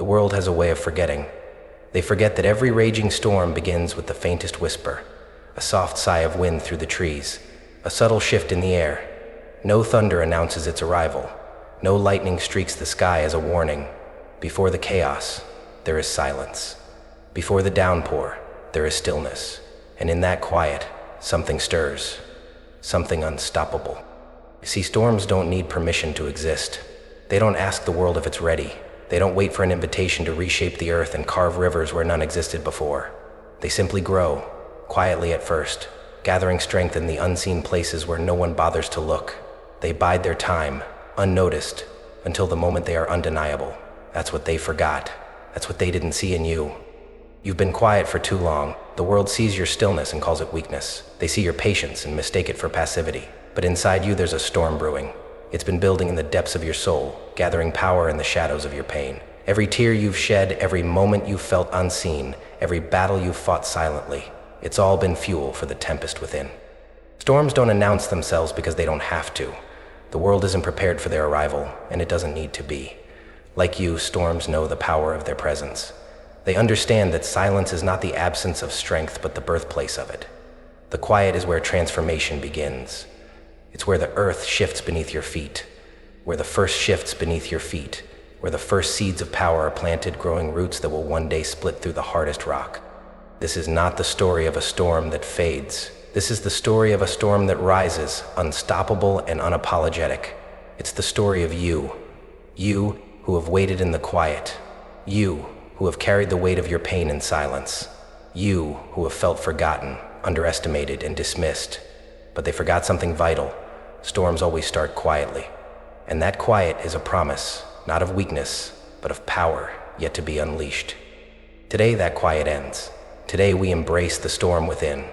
world has a way of forgetting. They forget that every raging storm begins with the faintest whisper, a soft sigh of wind through the trees, a subtle shift in the air. No thunder announces its arrival. No lightning streaks the sky as a warning. Before the chaos, there is silence. Before the downpour, there is stillness. And in that quiet, something stirs. Something unstoppable. See, storms don't need permission to exist. They don't ask the world if it's ready. They don't wait for an invitation to reshape the earth and carve rivers where none existed before. They simply grow, quietly at first, gathering strength in the unseen places where no one bothers to look. They bide their time, unnoticed, until the moment they are undeniable. That's what they forgot. That's what they didn't see in you. You've been quiet for too long. The world sees your stillness and calls it weakness. They see your patience and mistake it for passivity. But inside you, there's a storm brewing. It's been building in the depths of your soul, gathering power in the shadows of your pain. Every tear you've shed, every moment you've felt unseen, every battle you've fought silently, it's all been fuel for the tempest within. Storms don't announce themselves because they don't have to. The world isn't prepared for their arrival, and it doesn't need to be. Like you, storms know the power of their presence. They understand that silence is not the absence of strength, but the birthplace of it. The quiet is where transformation begins. It's where the earth shifts beneath your feet, where the first shifts beneath your feet, where the first seeds of power are planted, growing roots that will one day split through the hardest rock. This is not the story of a storm that fades. This is the story of a storm that rises, unstoppable and unapologetic. It's the story of you. You who have waited in the quiet. You who have carried the weight of your pain in silence. You who have felt forgotten, underestimated, and dismissed. But they forgot something vital. Storms always start quietly. And that quiet is a promise, not of weakness, but of power yet to be unleashed. Today that quiet ends. Today we embrace the storm within.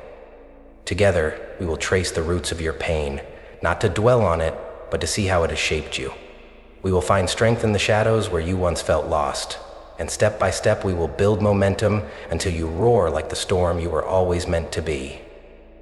Together we will trace the roots of your pain, not to dwell on it, but to see how it has shaped you. We will find strength in the shadows where you once felt lost. And step by step we will build momentum until you roar like the storm you were always meant to be.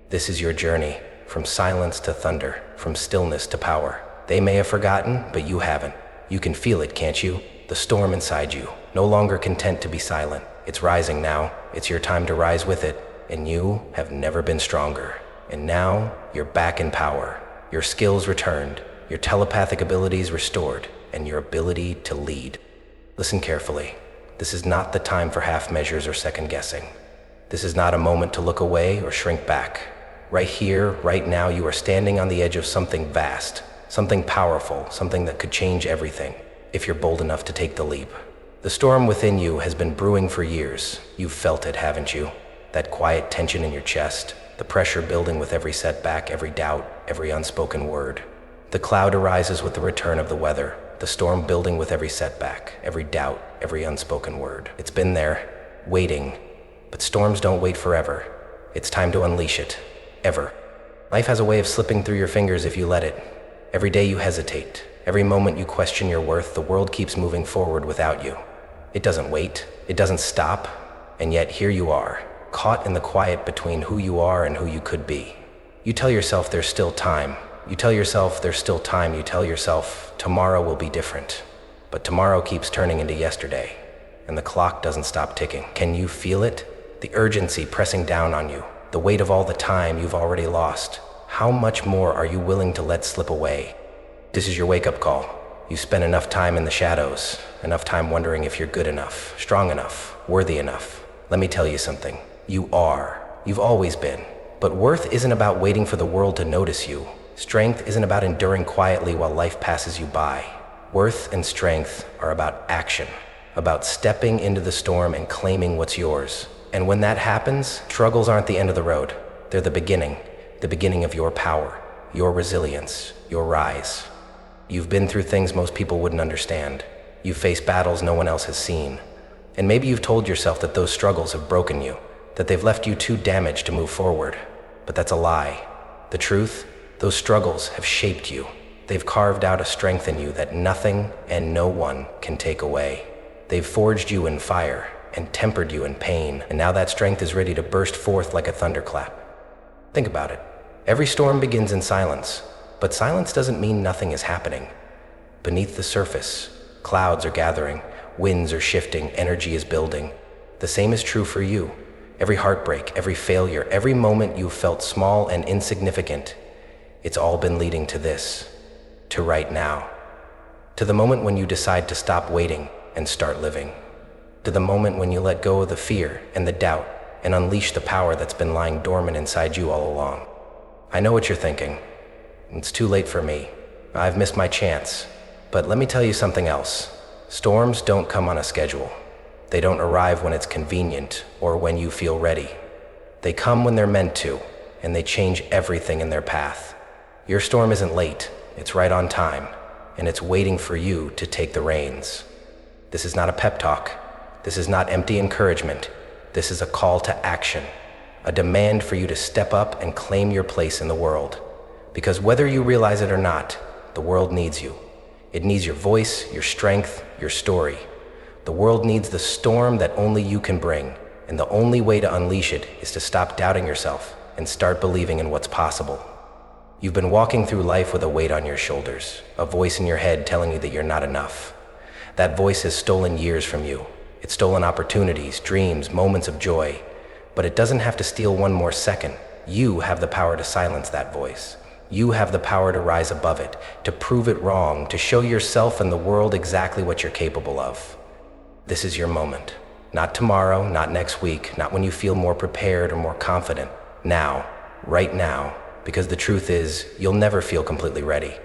This is your journey. From silence to thunder, from stillness to power. They may have forgotten, but you haven't. You can feel it, can't you? The storm inside you, no longer content to be silent. It's rising now. It's your time to rise with it. And you have never been stronger. And now you're back in power. Your skills returned, your telepathic abilities restored, and your ability to lead. Listen carefully. This is not the time for half measures or second guessing. This is not a moment to look away or shrink back. Right here, right now, you are standing on the edge of something vast, something powerful, something that could change everything, if you're bold enough to take the leap. The storm within you has been brewing for years. You've felt it, haven't you? That quiet tension in your chest, the pressure building with every setback, every doubt, every unspoken word. The cloud arises with the return of the weather, the storm building with every setback, every doubt, every unspoken word. It's been there, waiting, but storms don't wait forever. It's time to unleash it. Ever. Life has a way of slipping through your fingers if you let it. Every day you hesitate. Every moment you question your worth, the world keeps moving forward without you. It doesn't wait. It doesn't stop. And yet here you are, caught in the quiet between who you are and who you could be. You tell yourself there's still time. You tell yourself there's still time. You tell yourself tomorrow will be different. But tomorrow keeps turning into yesterday. And the clock doesn't stop ticking. Can you feel it? The urgency pressing down on you. The weight of all the time you've already lost. How much more are you willing to let slip away? This is your wake-up call. You spent enough time in the shadows, enough time wondering if you're good enough, strong enough, worthy enough. Let me tell you something. You are. You've always been. But worth isn't about waiting for the world to notice you. Strength isn't about enduring quietly while life passes you by. Worth and strength are about action, about stepping into the storm and claiming what's yours. And when that happens, struggles aren't the end of the road. They're the beginning of your power, your resilience, your rise. You've been through things most people wouldn't understand. You've faced battles no one else has seen. And maybe you've told yourself that those struggles have broken you, that they've left you too damaged to move forward. But that's a lie. The truth, those struggles have shaped you. They've carved out a strength in you that nothing and no one can take away. They've forged you in fire and tempered you in pain, and now that strength is ready to burst forth like a thunderclap. Think about it. Every storm begins in silence, but silence doesn't mean nothing is happening. Beneath the surface, clouds are gathering, Winds are shifting, energy is building. The same is true for you. Every heartbreak, every failure, every moment you've felt small and insignificant, it's all been leading to this, to right now. To the moment when you decide to stop waiting and start living. To the moment when you let go of the fear and the doubt and unleash the power that's been lying dormant inside you all along. I know what you're thinking. It's too late for me. I've missed my chance. But let me tell you something else. Storms don't come on a schedule. They don't arrive when it's convenient or when you feel ready. They come when they're meant to, and they change everything in their path. Your storm isn't late, it's right on time, and it's waiting for you to take the reins. This is not a pep talk. This is not empty encouragement. This is a call to action, a demand for you to step up and claim your place in the world. Because whether you realize it or not, the world needs you. It needs your voice, your strength, your story. The world needs the storm that only you can bring, and the only way to unleash it is to stop doubting yourself and start believing in what's possible. You've been walking through life with a weight on your shoulders, a voice in your head telling you that you're not enough. That voice has stolen years from you. It's stolen opportunities, dreams, moments of joy. But it doesn't have to steal one more second. You have the power to silence that voice. You have the power to rise above it, to prove it wrong, to show yourself and the world exactly what you're capable of. This is your moment. Not tomorrow, not next week, not when you feel more prepared or more confident. Now, right now, because the truth is, you'll never feel completely ready.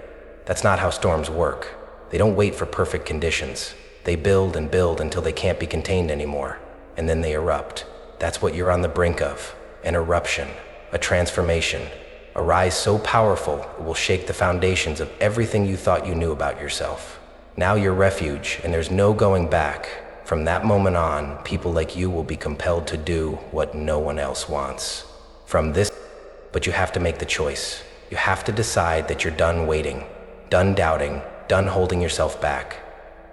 That's not how storms work. They don't wait for perfect conditions. They build and build until they can't be contained anymore, and then they erupt. That's what you're on the brink of, an eruption, a transformation, a rise so powerful it will shake the foundations of everything you thought you knew about yourself. Now you're refuge, and there's no going back. From that moment on, people like you will be compelled to do what no one else wants. But you have to make the choice. You have to decide that you're done waiting, done doubting, done holding yourself back.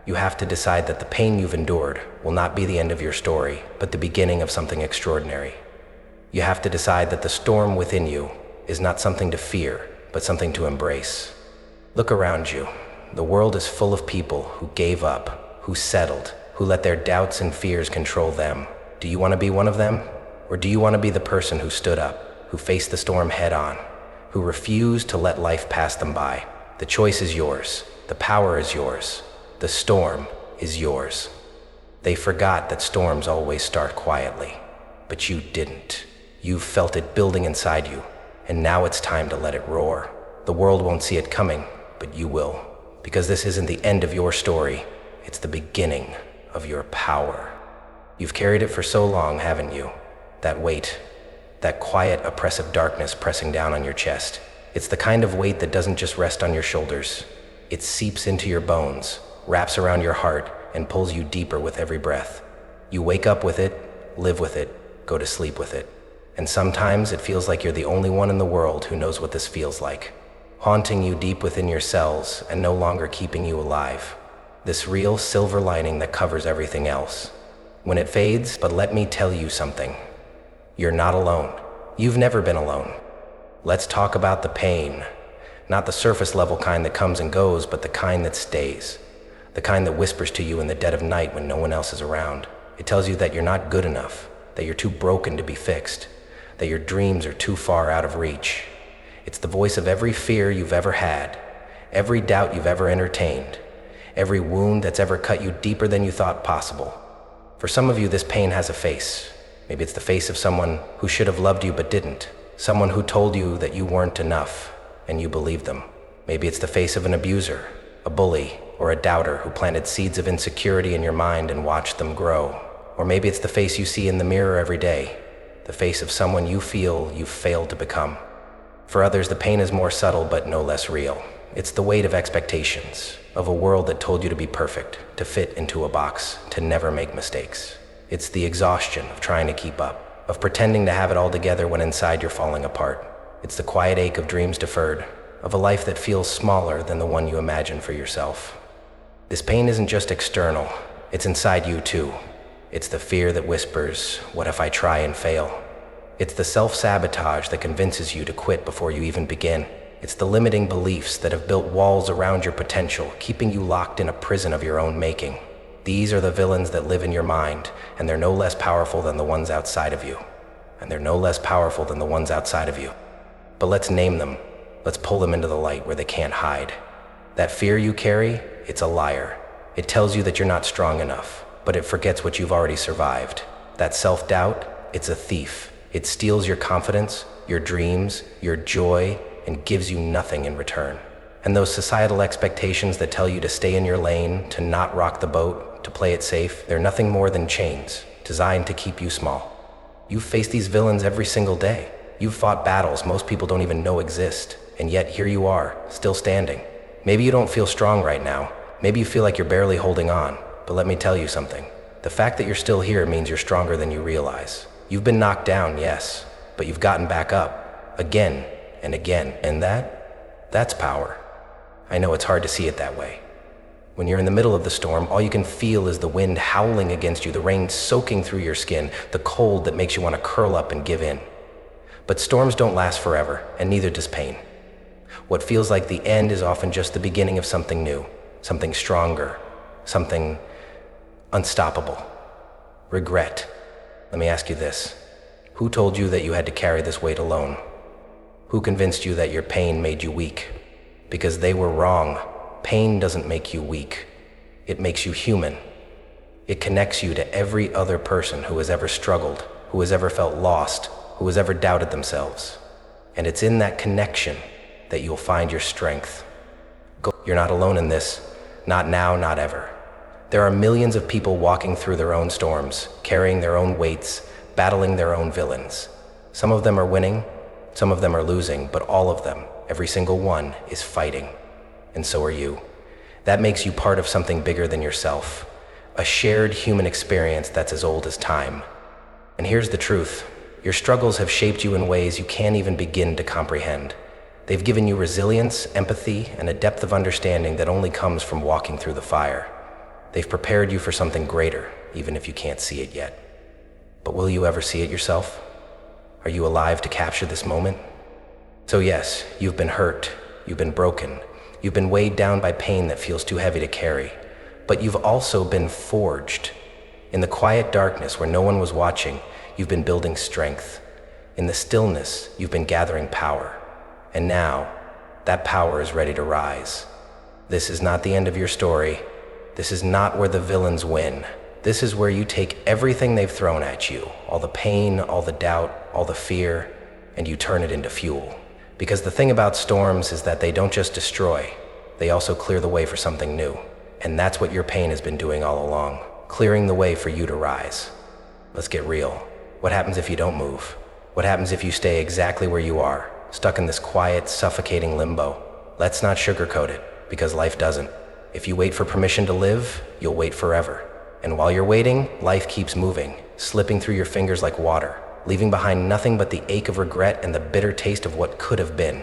You have to decide that the pain you've endured will not be the end of your story, but the beginning of something extraordinary. You have to decide that the storm within you is not something to fear, but something to embrace. Look around you. The world is full of people who gave up, who settled, who let their doubts and fears control them. Do you want to be one of them? Or do you want to be the person who stood up, who faced the storm head on, who refused to let life pass them by? The choice is yours. The power is yours. The storm is yours. They forgot that storms always start quietly, but you didn't. You felt it building inside you, and now it's time to let it roar. The world won't see it coming, but you will, because this isn't the end of your story. It's the beginning of your power. You've carried it for so long, haven't you? That weight, that quiet, oppressive darkness pressing down on your chest. It's the kind of weight that doesn't just rest on your shoulders. It seeps into your bones, wraps around your heart, and pulls you deeper with every breath. You wake up with it, live with it, go to sleep with it. And sometimes it feels like you're the only one in the world who knows what this feels like, haunting you deep within your cells and no longer keeping you alive. This real silver lining that covers everything else. When it fades, but let me tell you something. You're not alone. You've never been alone. Let's talk about the pain. Not the surface level kind that comes and goes, but the kind that stays. The kind that whispers to you in the dead of night when no one else is around. It tells you that you're not good enough, that you're too broken to be fixed, that your dreams are too far out of reach. It's the voice of every fear you've ever had, every doubt you've ever entertained, every wound that's ever cut you deeper than you thought possible. For some of you, this pain has a face. Maybe it's the face of someone who should have loved you but didn't, someone who told you that you weren't enough, and you believed them. Maybe it's the face of an abuser, a bully, or a doubter who planted seeds of insecurity in your mind and watched them grow. Or maybe it's the face you see in the mirror every day, the face of someone you feel you've failed to become. For others, the pain is more subtle but no less real. It's the weight of expectations, of a world that told you to be perfect, to fit into a box, to never make mistakes. It's the exhaustion of trying to keep up, of pretending to have it all together when inside you're falling apart. It's the quiet ache of dreams deferred, of a life that feels smaller than the one you imagine for yourself. This pain isn't just external, it's inside you too. It's the fear that whispers, "What if I try and fail?" It's the self-sabotage that convinces you to quit before you even begin. It's the limiting beliefs that have built walls around your potential, keeping you locked in a prison of your own making. These are the villains that live in your mind, and they're no less powerful than the ones outside of you. And they're no less powerful than the ones outside of you. But let's name them. Let's pull them into the light where they can't hide. That fear you carry, it's a liar. It tells you that you're not strong enough, but it forgets what you've already survived. That self-doubt, it's a thief. It steals your confidence, your dreams, your joy, and gives you nothing in return. And those societal expectations that tell you to stay in your lane, to not rock the boat, to play it safe, they're nothing more than chains, designed to keep you small. You've faced these villains every single day. You've fought battles most people don't even know exist, and yet here you are, still standing. Maybe you don't feel strong right now. Maybe you feel like you're barely holding on, but let me tell you something. The fact that you're still here means you're stronger than you realize. You've been knocked down, yes, but you've gotten back up, again and again, and that's power. I know it's hard to see it that way. When you're in the middle of the storm, all you can feel is the wind howling against you, the rain soaking through your skin, the cold that makes you want to curl up and give in. But storms don't last forever, and neither does pain. What feels like the end is often just the beginning of something new, something stronger, something unstoppable. Regret. Let me ask you this. Who told you that you had to carry this weight alone? Who convinced you that your pain made you weak? Because they were wrong. Pain doesn't make you weak. It makes you human. It connects you to every other person who has ever struggled, who has ever felt lost, who has ever doubted themselves. And it's in that connection that you'll find your strength. You're not alone in this. Not now, not ever. There are millions of people walking through their own storms, carrying their own weights, battling their own villains. Some of them are winning, some of them are losing, but all of them, every single one, is fighting. And so are you. That makes you part of something bigger than yourself, a shared human experience that's as old as time. And here's the truth. Your struggles have shaped you in ways you can't even begin to comprehend. They've given you resilience, empathy, and a depth of understanding that only comes from walking through the fire. They've prepared you for something greater, even if you can't see it yet. But will you ever see it yourself? Are you alive to capture this moment? So yes, you've been hurt, you've been broken, you've been weighed down by pain that feels too heavy to carry, but you've also been forged. In the quiet darkness where no one was watching, you've been building strength. In the stillness, you've been gathering power. And now, that power is ready to rise. This is not the end of your story. This is not where the villains win. This is where you take everything they've thrown at you, all the pain, all the doubt, all the fear, and you turn it into fuel. Because the thing about storms is that they don't just destroy, they also clear the way for something new. And that's what your pain has been doing all along, clearing the way for you to rise. Let's get real. What happens if you don't move? What happens if you stay exactly where you are, stuck in this quiet, suffocating limbo? Let's not sugarcoat it, because life doesn't. If you wait for permission to live, you'll wait forever. And while you're waiting, life keeps moving, slipping through your fingers like water, leaving behind nothing but the ache of regret and the bitter taste of what could have been.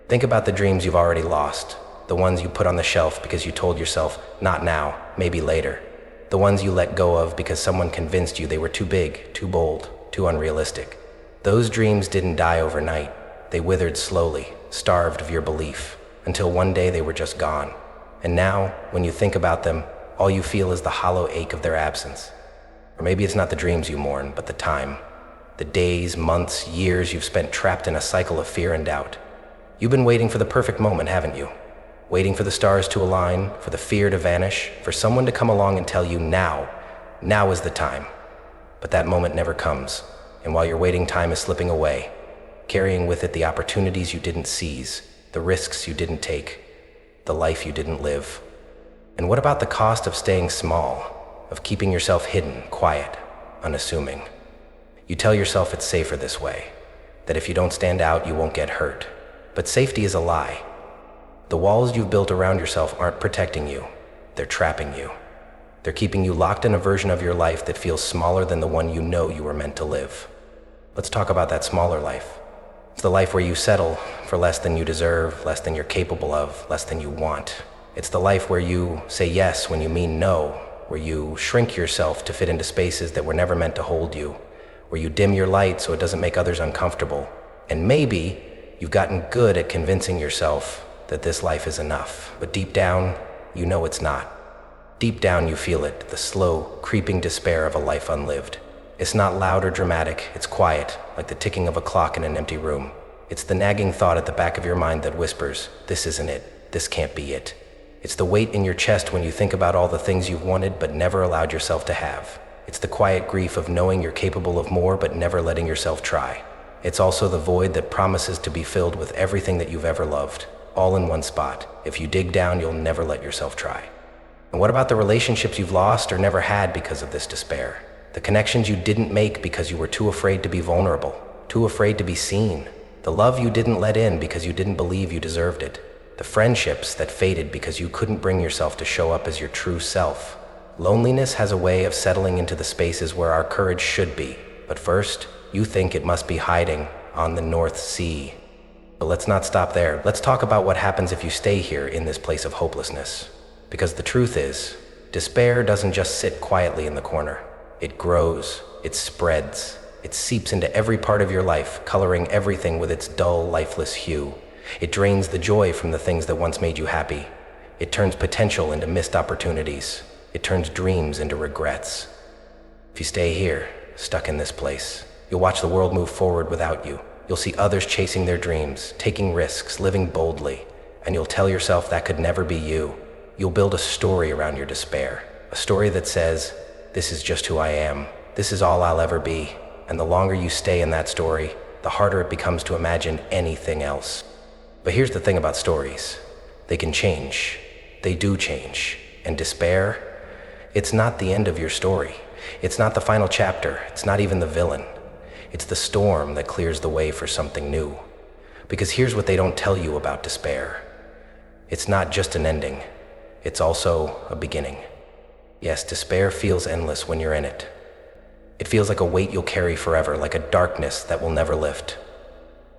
Think about the dreams you've already lost, the ones you put on the shelf because you told yourself, not now, maybe later. The ones you let go of because someone convinced you they were too big, too bold, too unrealistic. Those dreams didn't die overnight. They withered slowly, starved of your belief, until one day they were just gone. And now, when you think about them, all you feel is the hollow ache of their absence. Or maybe it's not the dreams you mourn, but the time. The days, months, years you've spent trapped in a cycle of fear and doubt. You've been waiting for the perfect moment, haven't you? Waiting for the stars to align, for the fear to vanish, for someone to come along and tell you now is the time. But that moment never comes, and while you're waiting, time is slipping away, carrying with it the opportunities you didn't seize, the risks you didn't take, the life you didn't live. And what about the cost of staying small, of keeping yourself hidden, quiet, unassuming? You tell yourself it's safer this way, that if you don't stand out, you won't get hurt. But safety is a lie. The walls you've built around yourself aren't protecting you, they're trapping you. They're keeping you locked in a version of your life that feels smaller than the one you know you were meant to live. Let's talk about that smaller life. It's the life where you settle for less than you deserve, less than you're capable of, less than you want. It's the life where you say yes when you mean no, where you shrink yourself to fit into spaces that were never meant to hold you, where you dim your light so it doesn't make others uncomfortable. And maybe you've gotten good at convincing yourself that this life is enough, but deep down, you know it's not. Deep down you feel it, the slow, creeping despair of a life unlived. It's not loud or dramatic, it's quiet, like the ticking of a clock in an empty room. It's the nagging thought at the back of your mind that whispers, "This isn't it, this can't be it." It's the weight in your chest when you think about all the things you've wanted but never allowed yourself to have. It's the quiet grief of knowing you're capable of more but never letting yourself try. It's also the void that promises to be filled with everything that you've ever loved, all in one spot. If you dig down, you'll never let yourself try. And what about the relationships you've lost or never had because of this despair? The connections you didn't make because you were too afraid to be vulnerable, too afraid to be seen. The love you didn't let in because you didn't believe you deserved it. The friendships that faded because you couldn't bring yourself to show up as your true self. Loneliness has a way of settling into the spaces where our courage should be. But first, you think it must be hiding on the North Sea. But let's not stop there. Let's talk about what happens if you stay here in this place of hopelessness. Because the truth is, despair doesn't just sit quietly in the corner. It grows, it spreads, it seeps into every part of your life, coloring everything with its dull, lifeless hue. It drains the joy from the things that once made you happy. It turns potential into missed opportunities. It turns dreams into regrets. If you stay here, stuck in this place, you'll watch the world move forward without you. You'll see others chasing their dreams, taking risks, living boldly, and you'll tell yourself that could never be you. You'll build a story around your despair, a story that says, "This is just who I am. This is all I'll ever be." And the longer you stay in that story, the harder it becomes to imagine anything else. But here's the thing about stories. They can change. They do change. And despair, it's not the end of your story. It's not the final chapter. It's not even the villain. It's the storm that clears the way for something new. Because here's what they don't tell you about despair. It's not just an ending. It's also a beginning. Yes, despair feels endless when you're in it. It feels like a weight you'll carry forever, like a darkness that will never lift.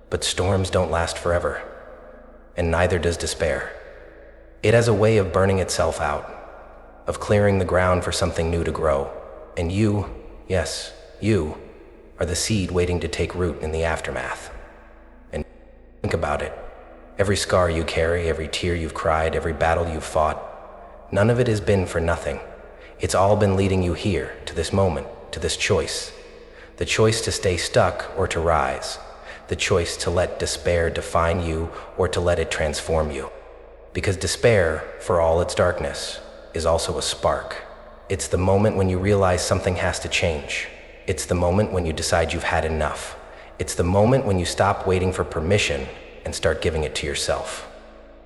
But storms don't last forever, and neither does despair. It has a way of burning itself out, of clearing the ground for something new to grow. And you, yes, you, are the seed waiting to take root in the aftermath. And think about it. Every scar you carry, every tear you've cried, every battle you've fought, none of it has been for nothing. It's all been leading you here, to this moment, to this choice. The choice to stay stuck or to rise. The choice to let despair define you or to let it transform you. Because despair, for all its darkness, is also a spark. It's the moment when you realize something has to change. It's the moment when you decide you've had enough. It's the moment when you stop waiting for permission and start giving it to yourself.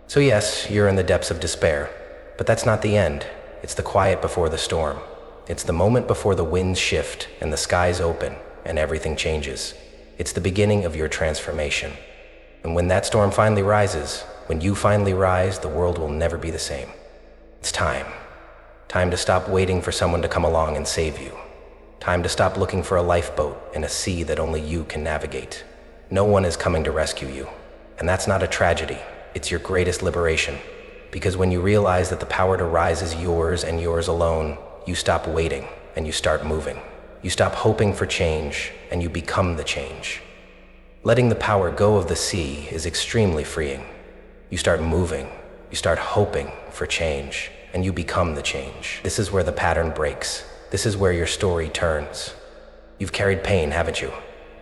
So yes, you're in the depths of despair, but that's not the end. It's the quiet before the storm. It's the moment before the winds shift and the skies open and everything changes. It's the beginning of your transformation. And when that storm finally rises, when you finally rise, the world will never be the same. It's time. Time to stop waiting for someone to come along and save you. Time to stop looking for a lifeboat in a sea that only you can navigate. No one is coming to rescue you. And that's not a tragedy. It's your greatest liberation. Because when you realize that the power to rise is yours and yours alone, you stop waiting and you start moving. You stop hoping for change and you become the change. Letting the power go of the sea is extremely freeing. You start moving, you start hoping for change, and you become the change. This is where the pattern breaks. This is where your story turns. You've carried pain, haven't you?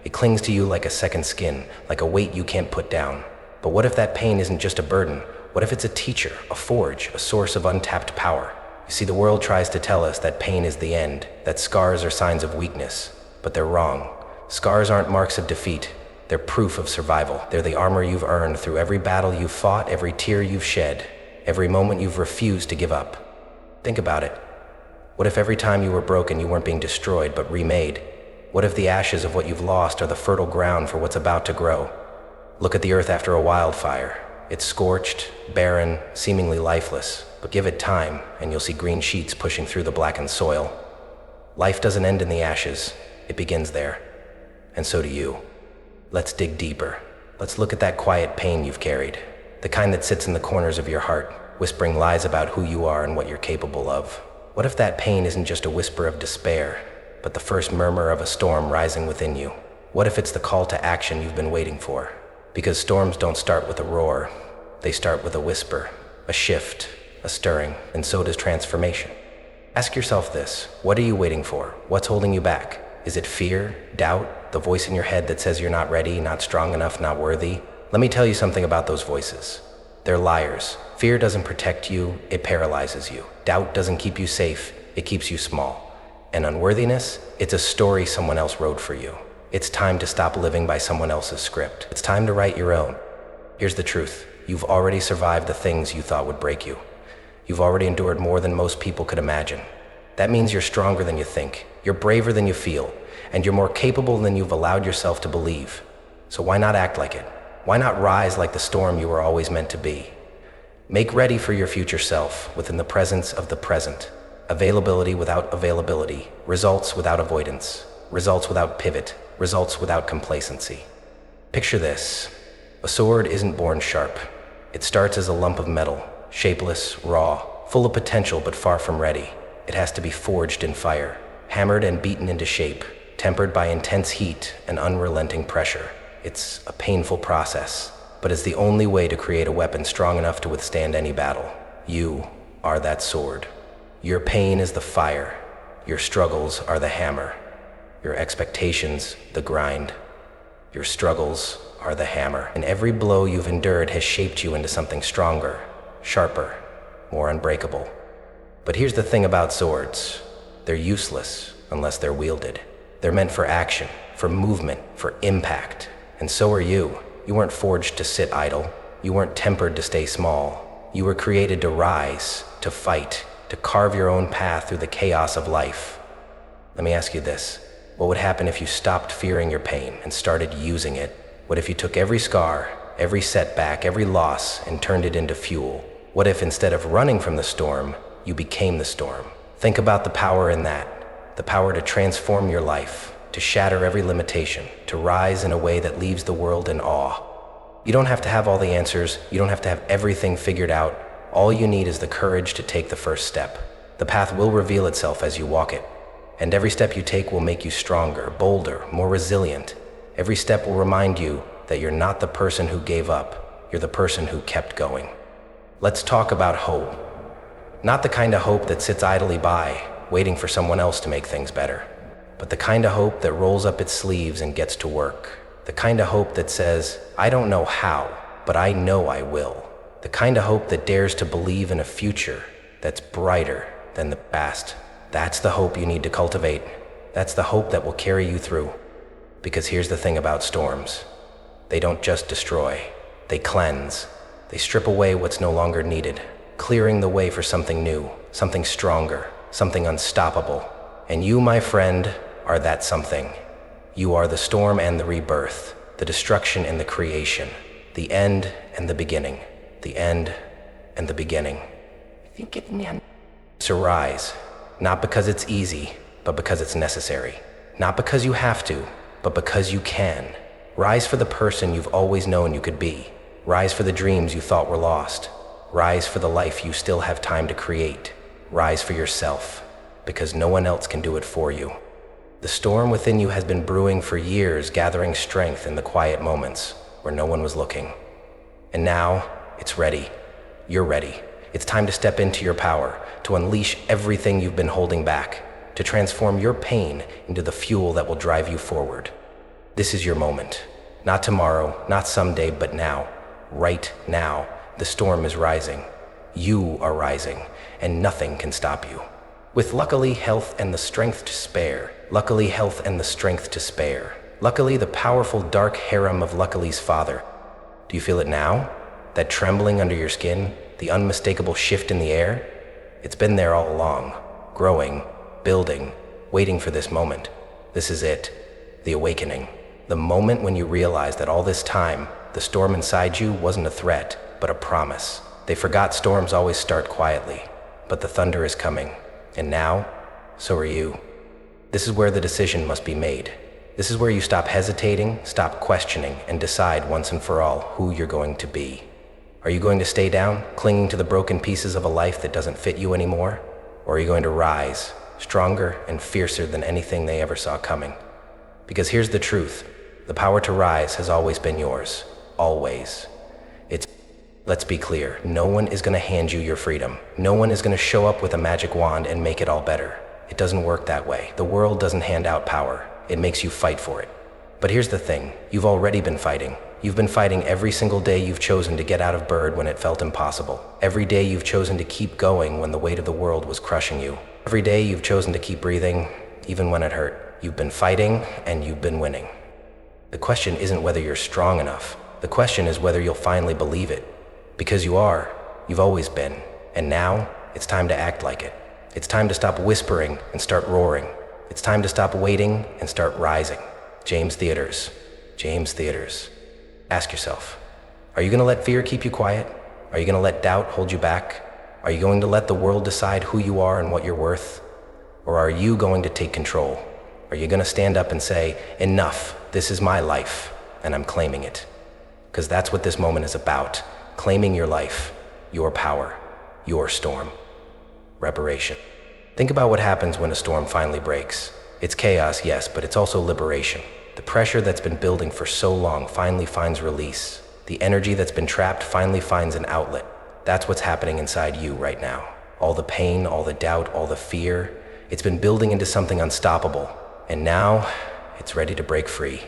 It clings to you like a second skin, like a weight you can't put down. But what if that pain isn't just a burden? What if it's a teacher, a forge, a source of untapped power? You see, the world tries to tell us that pain is the end, that scars are signs of weakness, but they're wrong. Scars aren't marks of defeat. They're proof of survival. They're the armor you've earned through every battle you've fought, every tear you've shed, every moment you've refused to give up. Think about it. What if every time you were broken you weren't being destroyed but remade? What if the ashes of what you've lost are the fertile ground for what's about to grow? Look at the earth after a wildfire. It's scorched, barren, seemingly lifeless, but give it time and you'll see green sheets pushing through the blackened soil. Life doesn't end in the ashes, it begins there. And so do you. Let's dig deeper. Let's look at that quiet pain you've carried, the kind that sits in the corners of your heart, whispering lies about who you are and what you're capable of. What if that pain isn't just a whisper of despair, but the first murmur of a storm rising within you? What if it's the call to action you've been waiting for? Because storms don't start with a roar, they start with a whisper, a shift, a stirring, and so does transformation. Ask yourself this: what are you waiting for? What's holding you back? Is it fear, doubt, the voice in your head that says you're not ready, not strong enough, not worthy? Let me tell you something about those voices. They're liars. Fear doesn't protect you, it paralyzes you. Doubt doesn't keep you safe, it keeps you small. And unworthiness, it's a story someone else wrote for you. It's time to stop living by someone else's script. It's time to write your own. Here's the truth: you've already survived the things you thought would break you. You've already endured more than most people could imagine. That means you're stronger than you think, you're braver than you feel, and you're more capable than you've allowed yourself to believe. So why not act like it? Why not rise like the storm you were always meant to be? Make ready for your future self within the presence of the present. Availability without availability, results without avoidance, results without pivot, results without complacency. Picture this: a sword isn't born sharp. It starts as a lump of metal, shapeless, raw, full of potential but far from ready. It has to be forged in fire, hammered and beaten into shape, tempered by intense heat and unrelenting pressure. It's a painful process, but it's the only way to create a weapon strong enough to withstand any battle. You are that sword. Your pain is the fire. Your struggles are the hammer. Your expectations, the grind. Your struggles are the hammer. And every blow you've endured has shaped you into something stronger, sharper, more unbreakable. But here's the thing about swords: they're useless unless they're wielded. They're meant for action, for movement, for impact. And so are you. You weren't forged to sit idle. You weren't tempered to stay small. You were created to rise, to fight, to carve your own path through the chaos of life. Let me ask you this: what would happen if you stopped fearing your pain and started using it? What if you took every scar, every setback, every loss, and turned it into fuel? What if instead of running from the storm, you became the storm? Think about the power in that. The power to transform your life, to shatter every limitation, to rise in a way that leaves the world in awe. You don't have to have all the answers. You don't have to have everything figured out. All you need is the courage to take the first step. The path will reveal itself as you walk it. And every step you take will make you stronger, bolder, more resilient. Every step will remind you that you're not the person who gave up. You're the person who kept going. Let's talk about hope. Not the kind of hope that sits idly by, waiting for someone else to make things better, but the kind of hope that rolls up its sleeves and gets to work. The kind of hope that says, I don't know how, but I know I will. The kind of hope that dares to believe in a future that's brighter than the past. That's the hope you need to cultivate. That's the hope that will carry you through. Because here's the thing about storms: they don't just destroy, they cleanse. They strip away what's no longer needed, clearing the way for something new, something stronger, something unstoppable. And you, my friend, are that something. You are the storm and the rebirth, the destruction and the creation, the end and the beginning, the end and the beginning. To rise, not because it's easy, but because it's necessary. Not because you have to, but because you can. Rise for the person you've always known you could be. Rise for the dreams you thought were lost. Rise for the life you still have time to create. Rise for yourself, because no one else can do it for you. The storm within you has been brewing for years, gathering strength in the quiet moments where no one was looking. And now, it's ready. You're ready. It's time to step into your power, to unleash everything you've been holding back, to transform your pain into the fuel that will drive you forward. This is your moment. Not tomorrow, not someday, but now. Right now, the storm is rising. You are rising, and nothing can stop you. With luckily health and the strength to spare. Luckily health and the strength to spare. Luckily the powerful dark harem of Luckily's father. Do you feel it now? That trembling under your skin? The unmistakable shift in the air? It's been there all along. Growing, building, waiting for this moment. This is it. The awakening. The moment when you realize that all this time, the storm inside you wasn't a threat, but a promise. They forgot storms always start quietly, but the thunder is coming. And now, so are you. This is where the decision must be made. This is where you stop hesitating, stop questioning, and decide once and for all who you're going to be. Are you going to stay down, clinging to the broken pieces of a life that doesn't fit you anymore? Or are you going to rise, stronger and fiercer than anything they ever saw coming? Because here's the truth. The power to rise has always been yours. Always. It's Let's be clear, no one is going to hand you your freedom. No one is going to show up with a magic wand and make it all better. It doesn't work that way. The world doesn't hand out power. It makes you fight for it. But here's the thing, you've already been fighting. You've been fighting every single day you've chosen to get out of bed when it felt impossible. Every day you've chosen to keep going when the weight of the world was crushing you. Every day you've chosen to keep breathing, even when it hurt. You've been fighting, and you've been winning. The question isn't whether you're strong enough. The question is whether you'll finally believe it. Because you are. You've always been. And now, it's time to act like it. It's time to stop whispering and start roaring. It's time to stop waiting and start rising. James Theaters. James Theaters. Ask yourself, are you going to let fear keep you quiet? Are you going to let doubt hold you back? Are you going to let the world decide who you are and what you're worth? Or are you going to take control? Are you going to stand up and say, enough, this is my life, and I'm claiming it? Because that's what this moment is about. Claiming your life, your power, your storm. Reparation. Think about what happens when a storm finally breaks. It's chaos, yes, but it's also liberation. The pressure that's been building for so long finally finds release. The energy that's been trapped finally finds an outlet. That's what's happening inside you right now. All the pain, all the doubt, all the fear, it's been building into something unstoppable. And now, it's ready to break free.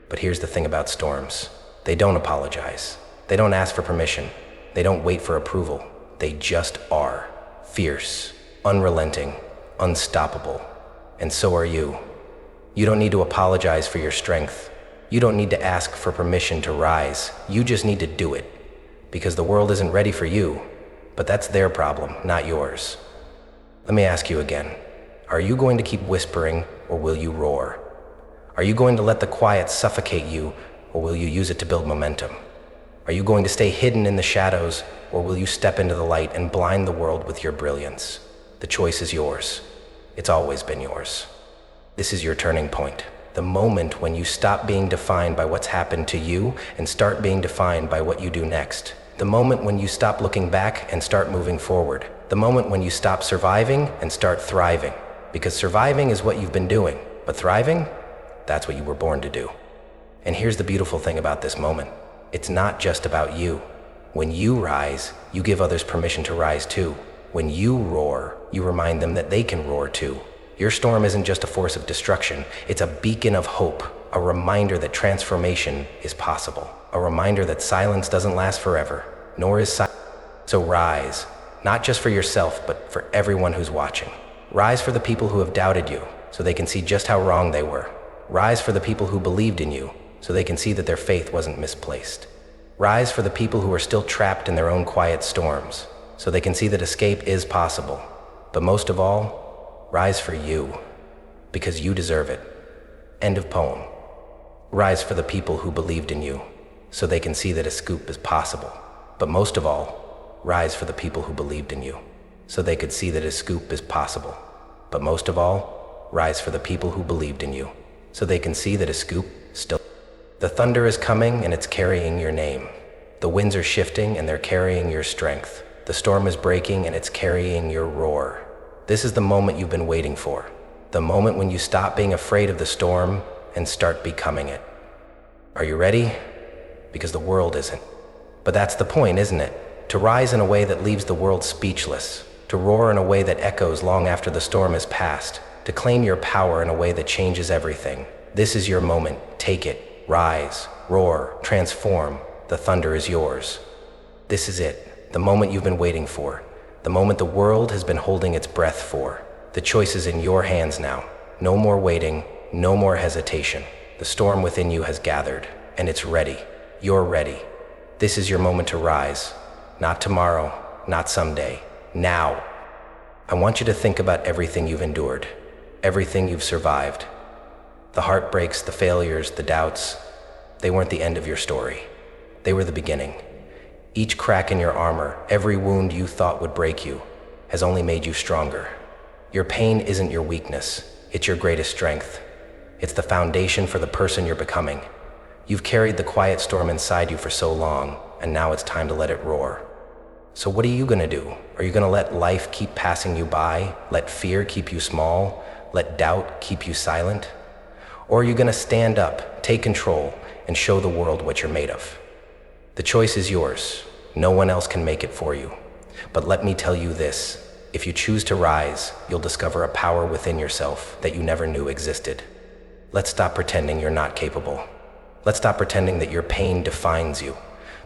But here's the thing about storms. They don't apologize. They don't ask for permission. They don't wait for approval. They just are. Fierce, unrelenting, unstoppable. And so are you. You don't need to apologize for your strength. You don't need to ask for permission to rise. You just need to do it. Because the world isn't ready for you. But that's their problem, not yours. Let me ask you again. Are you going to keep whispering, or will you roar? Are you going to let the quiet suffocate you, or will you use it to build momentum? Are you going to stay hidden in the shadows, or will you step into the light and blind the world with your brilliance? The choice is yours. It's always been yours. This is your turning point. The moment when you stop being defined by what's happened to you and start being defined by what you do next. The moment when you stop looking back and start moving forward. The moment when you stop surviving and start thriving. Because surviving is what you've been doing, but thriving, that's what you were born to do. And here's the beautiful thing about this moment. It's not just about you. When you rise, you give others permission to rise too. When you roar, you remind them that they can roar too. Your storm isn't just a force of destruction, it's a beacon of hope, a reminder that transformation is possible, a reminder that silence doesn't last forever, nor is silence. So rise, not just for yourself, but for everyone who's watching. Rise for the people who have doubted you, so they can see just how wrong they were. Rise for the people who believed in you, so they can see that their faith wasn't misplaced. Rise for the people who are still trapped in their own quiet storms, so they can see that escape is possible. But most of all, rise for you, because you deserve it. End of poem. Rise for the people who believed in you, so they can see that escape is possible. But most of all, rise for the people who believed in you, so they could see that escape is possible. But most of all, rise for the people who believed in you, so they can see that escape still. The thunder is coming and it's carrying your name. The winds are shifting and they're carrying your strength. The storm is breaking and it's carrying your roar. This is the moment you've been waiting for. The moment when you stop being afraid of the storm and start becoming it. Are you ready? Because the world isn't. But that's the point, isn't it? To rise in a way that leaves the world speechless. To roar in a way that echoes long after the storm has passed. To claim your power in a way that changes everything. This is your moment. Take it. Rise, roar, transform. The thunder is yours. This is it. The moment you've been waiting for. The moment the world has been holding its breath for. The choice is in your hands now. No more waiting, no more hesitation. The storm within you has gathered, and it's ready. You're ready. This is your moment to rise. Not tomorrow, not someday. Now. I want you to think about everything you've endured. Everything you've survived. The heartbreaks, the failures, the doubts. They weren't the end of your story. They were the beginning. Each crack in your armor, every wound you thought would break you, has only made you stronger. Your pain isn't your weakness, it's your greatest strength. It's the foundation for the person you're becoming. You've carried the quiet storm inside you for so long, and now it's time to let it roar. So what are you gonna do? Are you gonna let life keep passing you by? Let fear keep you small? Let doubt keep you silent? Or are you gonna stand up, take control, and show the world what you're made of? The choice is yours. No one else can make it for you. But let me tell you this. If you choose to rise, you'll discover a power within yourself that you never knew existed. Let's stop pretending you're not capable. Let's stop pretending that your pain defines you.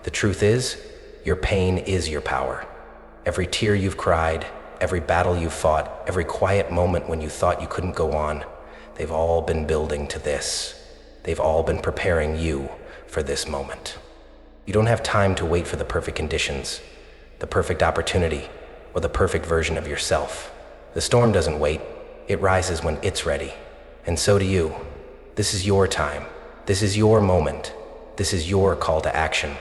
The truth is, your pain is your power. Every tear you've cried, every battle you've fought, every quiet moment when you thought you couldn't go on, they've all been building to this. They've all been preparing you for this moment. You don't have time to wait for the perfect conditions, the perfect opportunity, or the perfect version of yourself. The storm doesn't wait. It rises when it's ready. And so do you. This is your time. This is your moment. This is your call to action.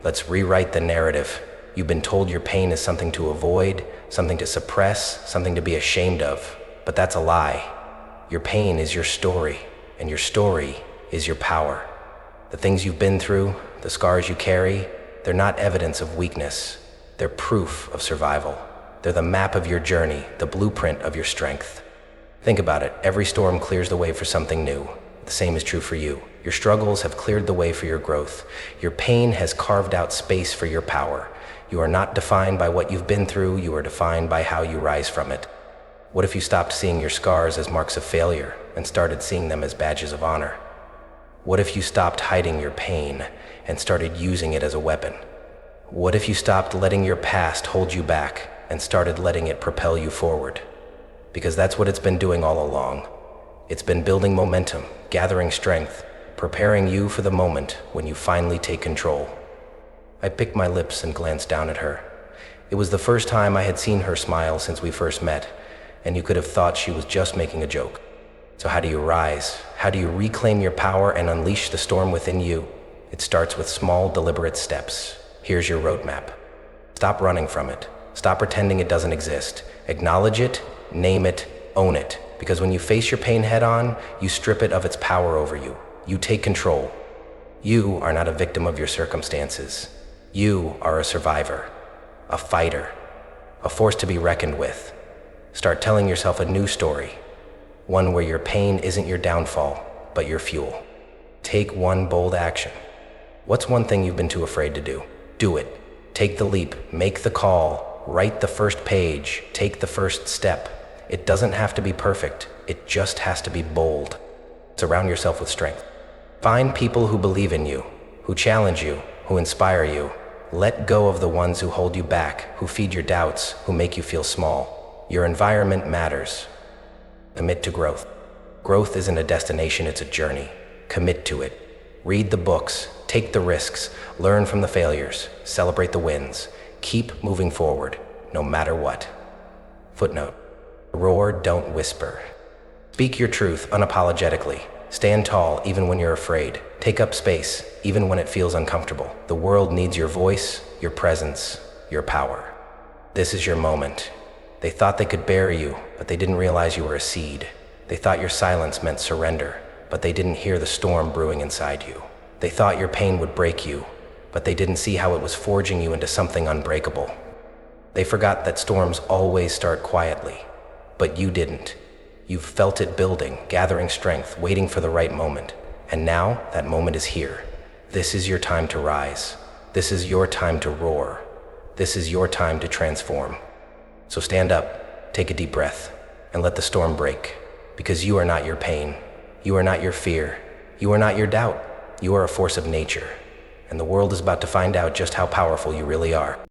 Let's rewrite the narrative. You've been told your pain is something to avoid, something to suppress, something to be ashamed of. But that's a lie. Your pain is your story, and your story is your power. The things you've been through, the scars you carry, they're not evidence of weakness. They're proof of survival. They're the map of your journey, the blueprint of your strength. Think about it. Every storm clears the way for something new. The same is true for you. Your struggles have cleared the way for your growth. Your pain has carved out space for your power. You are not defined by what you've been through. You are defined by how you rise from it. What if you stopped seeing your scars as marks of failure and started seeing them as badges of honor? What if you stopped hiding your pain and started using it as a weapon? What if you stopped letting your past hold you back and started letting it propel you forward? Because that's what it's been doing all along. It's been building momentum, gathering strength, preparing you for the moment when you finally take control. I picked my lips and glanced down at her. It was the first time I had seen her smile since we first met, and you could have thought she was just making a joke. So how do you rise? How do you reclaim your power and unleash the storm within you? It starts with small, deliberate steps. Here's your roadmap. Stop running from it. Stop pretending it doesn't exist. Acknowledge it, name it, own it. Because when you face your pain head on, you strip it of its power over you. You take control. You are not a victim of your circumstances. You are a survivor, a fighter, a force to be reckoned with. Start telling yourself a new story, one where your pain isn't your downfall, but your fuel. Take one bold action. What's one thing you've been too afraid to do? Do it. Take the leap, make the call, write the first page, take the first step. It doesn't have to be perfect, it just has to be bold. Surround yourself with strength. Find people who believe in you, who challenge you, who inspire you. Let go of the ones who hold you back, who feed your doubts, who make you feel small. Your environment matters. Commit to growth. Growth isn't a destination, it's a journey. Commit to it. Read the books, take the risks, learn from the failures, celebrate the wins. Keep moving forward, no matter what. Footnote: roar, don't whisper. Speak your truth unapologetically. Stand tall even when you're afraid. Take up space even when it feels uncomfortable. The world needs your voice, your presence, your power. This is your moment. They thought they could bury you, but they didn't realize you were a seed. They thought your silence meant surrender, but they didn't hear the storm brewing inside you. They thought your pain would break you, but they didn't see how it was forging you into something unbreakable. They forgot that storms always start quietly, but you didn't. You've felt it building, gathering strength, waiting for the right moment. And now that moment is here. This is your time to rise. This is your time to roar. This is your time to transform. So stand up, take a deep breath, and let the storm break. Because you are not your pain. You are not your fear. You are not your doubt. You are a force of nature. And the world is about to find out just how powerful you really are.